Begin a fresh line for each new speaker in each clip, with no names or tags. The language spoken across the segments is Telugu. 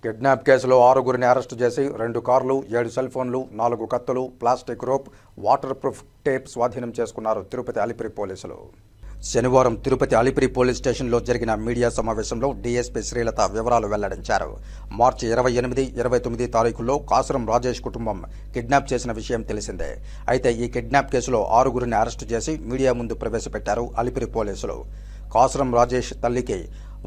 కిడ్నాప్ కేసులో 6గురిని అరెస్టు చేసి 2 కార్లు, 7 సెల్ ఫోన్లు, 4 కత్తులు, plastic rope, water proof tape స్వాధీనం చేసుకున్నారు తిరుపతి అలిపిరి పోలీసులు. శనివారం తిరుపతి అలిపిరి పోలీస్ స్టేషన్లో జరిగిన మీడియా సమావేశంలో డీఎస్పీ శ్రీలత వివరాలు వెల్లడించారు. మార్చి 28, 29 తారీఖుల్లో కాసురం రాజేష్ కుటుంబం కిడ్నాప్ చేసిన విషయం తెలిసిందే. అయితే ఈ కిడ్నాప్ కేసులో 6గురిని అరెస్టు చేసి మీడియా ముందు ప్రవేశపెట్టారు అలిపిరి పోలీసులు. కాసురం రాజేష్ తల్లికి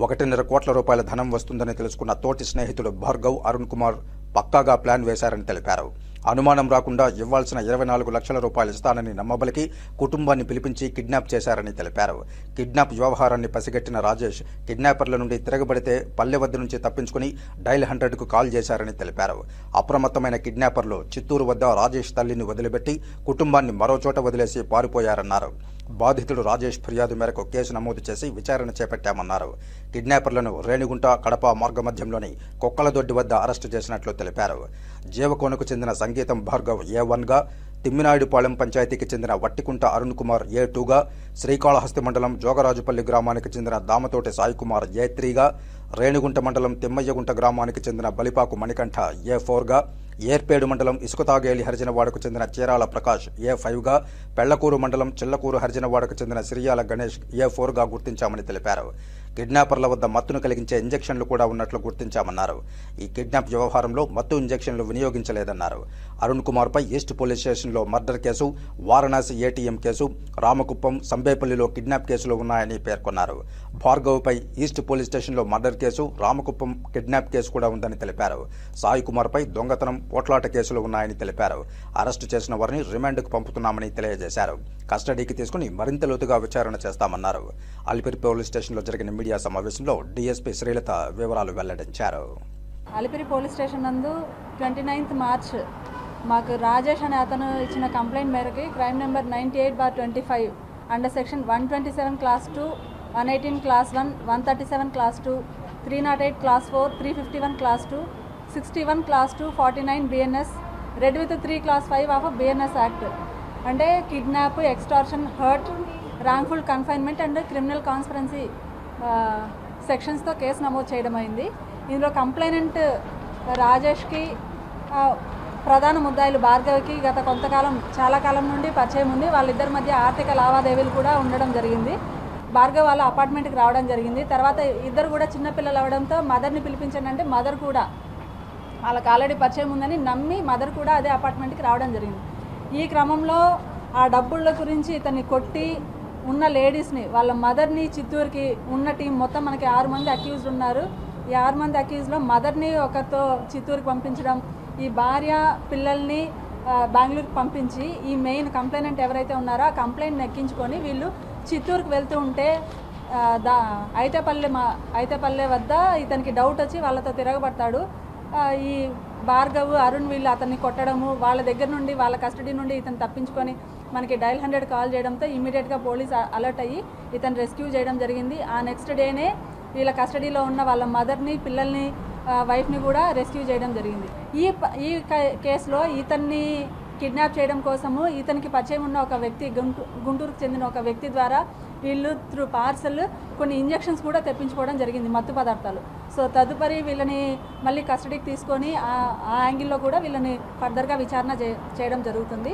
1.5 కోట్ల రూపాయల ధనం వస్తుందని తెలుసుకున్న తోటి స్నేహితుడు భార్గవ్, అరుణ్ కుమార్ పక్కాగా ప్లాన్ వేశారని తెలిపారు. అనుమానం రాకుండా ఇవ్వాల్సిన 24 లక్షల రూపాయలు ఇస్తానని నమ్మబలికి కుటుంబాన్ని పిలిపించి కిడ్నాప్ చేశారని తెలిపారు. కిడ్నాప్ వ్యవహారాన్ని పసిగట్టిన రాజేష్ కిడ్నాపర్ల నుండి తిరగబడితే పల్లె వద్ద నుంచి తప్పించుకుని డైల్ 100కు కాల్ చేశారని తెలిపారు. అప్రమత్తమైన కిడ్నాపర్లు చిత్తూరు వద్ద రాజేష్ తల్లిని వదిలిపెట్టి కుటుంబాన్ని మరోచోట వదిలేసి పారిపోయారన్నారు. బాధితుడు రాజేష్ ఫిర్యాదు మేరకు కేసు నమోదు చేసి విచారణ చేపట్టామన్నారు. కిడ్నాపర్లను రేణిగుంట, కడప మార్గమధ్యంలోని కొక్కలదొడ్డి వద్ద అరెస్టు చేసినట్లు తెలిపారు. జీవకోనకు చెందిన సంగీతం భార్గవ్ A1గా, తిమ్మినాయుడుపాలెం పంచాయతీకి చెందిన వట్టికుంట అరుణ్ కుమార్ A2గా, శ్రీకాళహస్తి మండలం జోగరాజుపల్లి గ్రామానికి చెందిన దామతోటి సాయికుమార్ A3గా, రేణిగుంట మండలం తిమ్మయ్యగుంట గ్రామానికి చెందిన బలిపాకు మణికంఠ A4గా, ఏర్పేడు మండలం ఇసుకతాగేలి హరిజనవాడకు చెందిన చీరాల ప్రకాష్ A5గా, పెళ్లకూరు మండలం చిల్లకూరు హరిజనవాడకు చెందిన సిరియాల గణేష్ A4గా గుర్తించామని తెలిపారు. కిడ్నాపర్ల వద్ద మత్తును కలిగించే ఇంజెక్షన్లు కూడా ఉన్నట్లు గుర్తించామన్నారు. ఈ కిడ్నాప్ వ్యవహారంలో మత్తు ఇంజెక్షన్లు వినియోగించలేదన్నారు. అరుణ్ కుమార్పై ఈస్ట్ పోలీస్ స్టేషన్లో murder case, Varanasi ATM case, Ramakuppam, సంబేపల్లిలో కిడ్నాప్ కేసులు ఉన్నాయని పేర్కొన్నారు. భార్గవ్పై ఈస్ట్ పోలీస్ స్టేషన్లో murder case, Ramakuppam kidnap case కూడా ఉందని తెలిపారు. సాయి కుమార్పై దొంగతనం, పోట్లాట కేసులు ఉన్నాయని తెలిపారు. అరెస్టు చేసిన వారిని రిమాండ్కు పంపుతున్నామని తెలియజేశారు. కస్టడీకి తీసుకుని మరింత లోతుగా విచారణ చేస్తామన్నారు. అలిపిరి పోలీస్ స్టేషన్లో జరిగిన మీడియా సమావేశంలో డీఎస్పీ శ్రీలత వివరాలు వెల్లడించారు.
అలిపిరి పోలీస్ స్టేషన్ నందు 29 మార్చ్ మాకు రాజేష్ అనే అతను ఇచ్చిన కంప్లైంట్ మేరకు crime number 98/25 under section 127 clause 2, 118 clause 1, 137 clause 2, 308 clause 4, 351 clause 2, 61 clause 2, 49 BNS, read with 3 clause 5 of BNS act అంటే kidnap, extortion, hurt, wrongful confinement and criminal conspiracy సెక్షన్స్తో కేసు నమోదు చేయడం అయింది. ఇందులో కంప్లైనెంట్ రాజేష్కి, ప్రధాన ముద్దాయిలు భార్గవ్కి గత కొంతకాలం, చాలా కాలం నుండి పరిచయం ఉంది. వాళ్ళిద్దరి మధ్య ఆర్థిక లావాదేవీలు కూడా ఉండడం జరిగింది. భార్గవ్ వాళ్ళ అపార్ట్మెంట్కి రావడం జరిగింది. తర్వాత ఇద్దరు కూడా చిన్నపిల్లలు అవ్వడంతో మదర్ని పిలిపించండి అంటే మదర్ కూడా వాళ్ళకి ఆల్రెడీ పరిచయం ఉందని నమ్మి మదర్ కూడా అదే అపార్ట్మెంట్కి రావడం జరిగింది. ఈ క్రమంలో ఆ డబ్బుల గురించి ఇతన్ని కొట్టి ఉన్న లేడీస్ని, వాళ్ళ మదర్ని చిత్తూరుకి ఉన్న టీం మొత్తం మనకి 6 మంది అక్యూజ్డ్ ఉన్నారు. ఈ 6 మంది అక్యూజ్లో మదర్ని ఒకరితో చిత్తూరుకి పంపించడం, ఈ భార్య పిల్లల్ని బెంగళూరుకి పంపించి ఈ మెయిన్ కంప్లైనెంట్ ఎవరైతే ఉన్నారో ఆ కంప్లైంట్ని ఎక్కించుకొని వీళ్ళు చిత్తూరుకి వెళ్తూ ఉంటే ఐతేపల్లె వద్ద ఇతనికి డౌట్ వచ్చి వాళ్ళతో తిరగబడతాడు. ఈ భార్గవ్, అరుణ్ వీళ్ళు అతన్ని కొట్టడము, వాళ్ళ దగ్గర నుండి, వాళ్ళ కస్టడీ నుండి ఇతను తప్పించుకొని మనకి డైల్ 100 కాల్ చేయడంతో ఇమీడియట్గా పోలీస్ అలర్ట్ అయ్యి ఇతను రెస్క్యూ చేయడం జరిగింది. ఆ నెక్స్ట్ డేనే వీళ్ళ కస్టడీలో ఉన్న వాళ్ళ మదర్ని, పిల్లల్ని, వైఫ్ని కూడా రెస్క్యూ చేయడం జరిగింది. ఈ కేసులో ఇతన్ని కిడ్నాప్ చేయడం కోసము ఇతనికి పరిచయం ఉన్న ఒక వ్యక్తి, గుంటూరుకు చెందిన ఒక వ్యక్తి ద్వారా వీళ్ళు త్రూ పార్సల్ కొన్ని ఇంజెక్షన్స్ కూడా తెప్పించుకోవడం జరిగింది, మత్తు పదార్థాలు. సో తదుపరి వీళ్ళని మళ్ళీ కస్టడీకి తీసుకొని ఆ యాంగిల్లో కూడా వీళ్ళని ఫర్దర్గా విచారణ చేయడం జరుగుతుంది.